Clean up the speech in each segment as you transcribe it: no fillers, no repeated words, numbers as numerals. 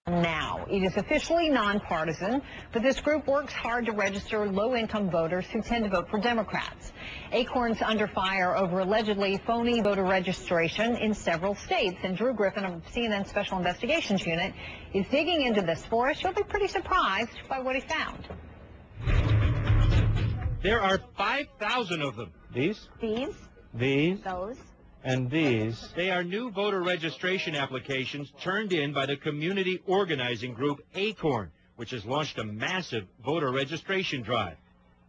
Now, it is officially nonpartisan, but this group works hard to register low-income voters who tend to vote for Democrats. Acorn's under fire over allegedly phony voter registration in several states, and Drew Griffin of CNN's Special Investigations Unit is digging into this for us. You'll be pretty surprised by what he found. There are 5,000 of them. These? These? Those? And these. They are new voter registration applications turned in by the community organizing group Acorn, which has launched a massive voter registration drive.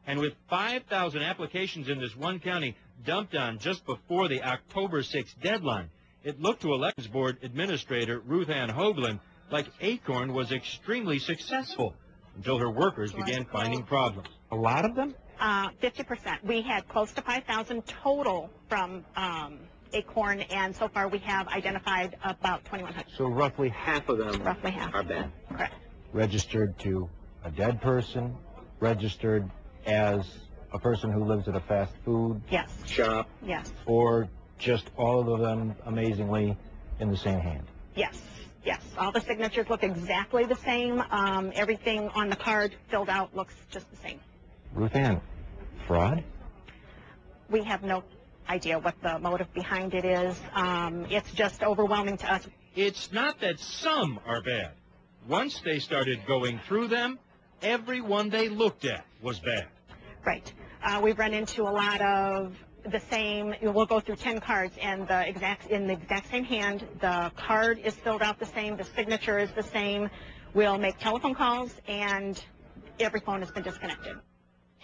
And with 5,000 applications in this one county dumped on just before the October 6th deadline, it looked to Elections Board Administrator Ruth Ann Hoagland like Acorn was extremely successful until her workers began finding problems. A lot of them? 50%. We had close to 5,000 total from Acorn, and so far we have identified about 2,100. So roughly half of them are bad. Correct. Registered to a dead person, registered as a person who lives at a fast food shop, or just all of them amazingly in the same hand. Yes. All the signatures look exactly the same. Everything on the card filled out looks just the same. Ruth Ann, fraud? We have no idea what the motive behind it is. It's just overwhelming to us. It's not that some are bad. Once they started going through them, every one they looked at was bad. Right. We've run into a lot of the same. We'll go through 10 cards, and in the exact same hand, the card is filled out the same, the signature is the same. We'll make telephone calls, and every phone has been disconnected.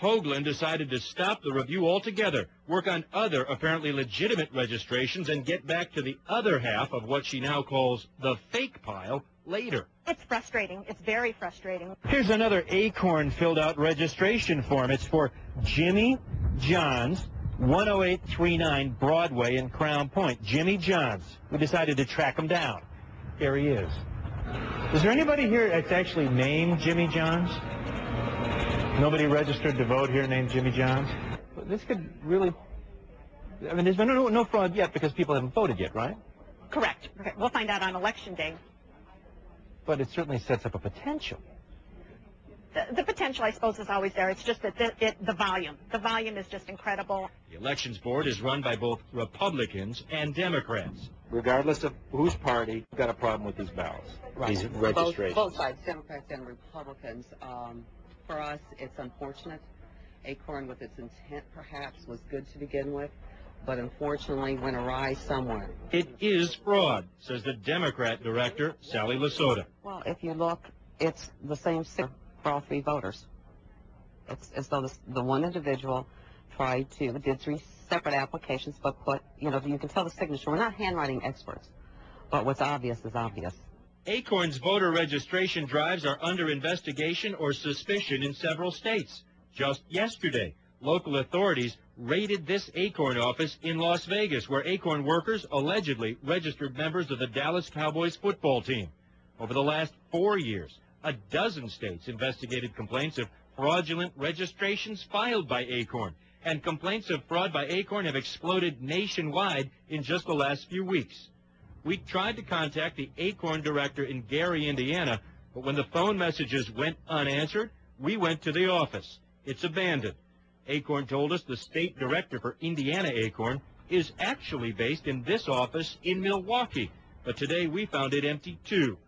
Hoagland decided to stop the review altogether, work on other apparently legitimate registrations, and get back to the other half of what she now calls the fake pile later. It's frustrating. It's very frustrating. Here's another Acorn filled-out registration form. It's for Jimmy Johns, 10839 Broadway in Crown Point. Jimmy Johns. We decided to track him down. Here he is. Is there anybody here that's actually named Jimmy Johns? Nobody registered to vote here named Jimmy Johns? This could really... I mean, there's been no fraud yet because people haven't voted yet, right? Correct. We'll find out on Election Day. But it certainly sets up a potential. The potential, I suppose, is always there. It's just that the volume. The volume is just incredible. The Elections Board is run by both Republicans and Democrats. Regardless of whose party, you've got a problem with these ballots, these registrations. Both sides, Democrats and Republicans. For us, it's unfortunate. Acorn, with its intent, perhaps, was good to begin with, but unfortunately went awry somewhere. It is fraud, says the Democrat director, Sally Lasota. Well, if you look, it's the same for all three voters. It's as though the one individual did 3 separate applications, but put, you can tell the signature. We're not handwriting experts, but what's obvious is obvious. Acorn's voter registration drives are under investigation or suspicion in several states. Just yesterday, local authorities raided this Acorn office in Las Vegas, where Acorn workers allegedly registered members of the Dallas Cowboys football team. Over the last 4 years, a dozen states investigated complaints of fraudulent registrations filed by Acorn, and complaints of fraud by Acorn have exploded nationwide in just the last few weeks. We tried to contact the Acorn director in Gary, Indiana, but when the phone messages went unanswered, we went to the office. It's abandoned. Acorn told us the state director for Indiana Acorn is actually based in this office in Milwaukee, but today we found it empty too.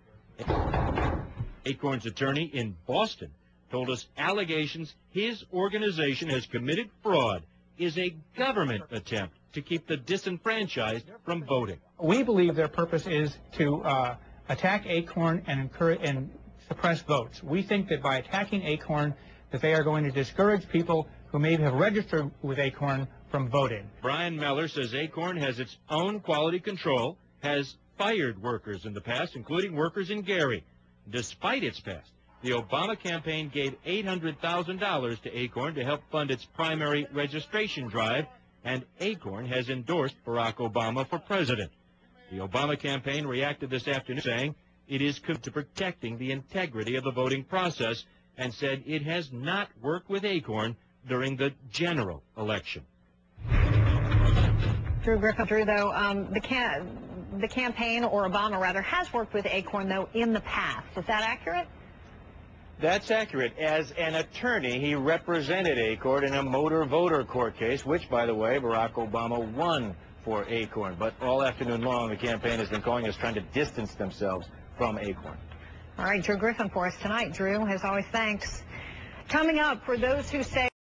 Acorn's attorney in Boston told us allegations his organization has committed fraud is a government attempt to keep the disenfranchised from voting. We believe their purpose is to attack Acorn and encourage and suppress votes. We think that by attacking Acorn, that they are going to discourage people who may have registered with Acorn from voting. Brian Meller says Acorn has its own quality control, has fired workers in the past, including workers in Gary. Despite its past, the Obama campaign gave $800,000 to Acorn to help fund its primary registration drive, and Acorn has endorsed Barack Obama for president. The Obama campaign reacted this afternoon saying it is committed to protecting the integrity of the voting process and said it has not worked with Acorn during the general election. Drew Griffin, though, the campaign, or Obama rather, has worked with Acorn, though, in the past. Is that accurate? That's accurate. As an attorney, he represented Acorn in a motor voter court case, which, by the way, Barack Obama won for Acorn. But all afternoon long, the campaign has been calling us, trying to distance themselves from Acorn. All right, Drew Griffin for us tonight. Drew, as always, thanks. Coming up, for those who say